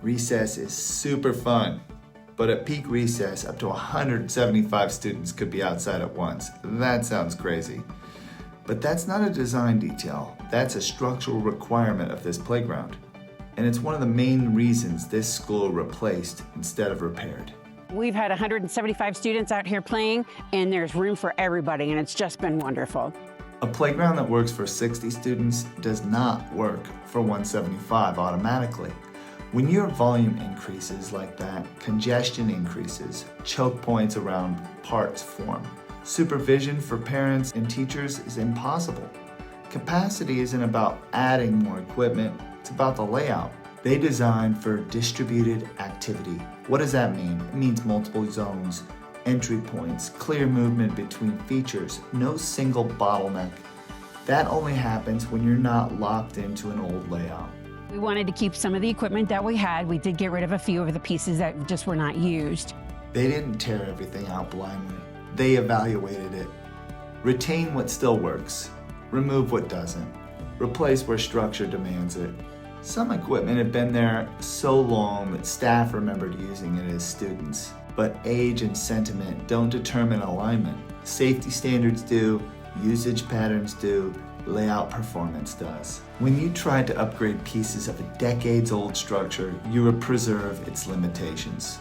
Recess is super fun, but at peak recess, up to 175 students could be outside at once. That sounds crazy. But that's not a design detail, that's a structural requirement of this playground. And it's one of the main reasons this school replaced instead of repaired. We've had 175 students out here playing, and there's room for everybody, and it's just been wonderful. A playground that works for 60 students does not work for 175 automatically. When your volume increases like that, congestion increases, choke points around parts form. Supervision for parents and teachers is impossible. Capacity isn't about adding more equipment, it's about the layout. They designed for distributed activity. What does that mean? It means multiple zones, entry points, clear movement between features, no single bottleneck. That only happens when you're not locked into an old layout. We wanted to keep some of the equipment that we had. We did get rid of a few of the pieces that just were not used. They didn't tear everything out blindly. They evaluated it. Retain what still works. Remove what doesn't. Replace where structure demands it. Some equipment had been there so long that staff remembered using it as students. But age and sentiment don't determine alignment. Safety standards do, usage patterns do, layout performance does. When you try to upgrade pieces of a decades-old structure, you will preserve its limitations.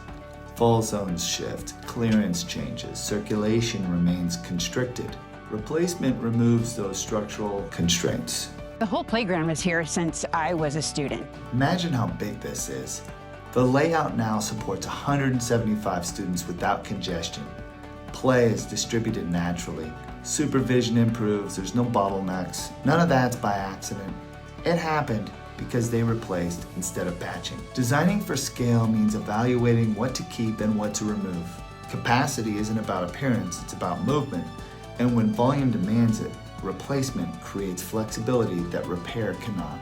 Fall zones shift, clearance changes, circulation remains constricted. Replacement removes those structural constraints. The whole playground was here since I was a student. Imagine how big this is. The layout now supports 175 students without congestion. Play is distributed naturally. Supervision improves, there's no bottlenecks. None of that's by accident. It happened because they replaced instead of patching. Designing for scale means evaluating what to keep and what to remove. Capacity isn't about appearance, it's about movement. And when volume demands it, replacement creates flexibility that repair cannot.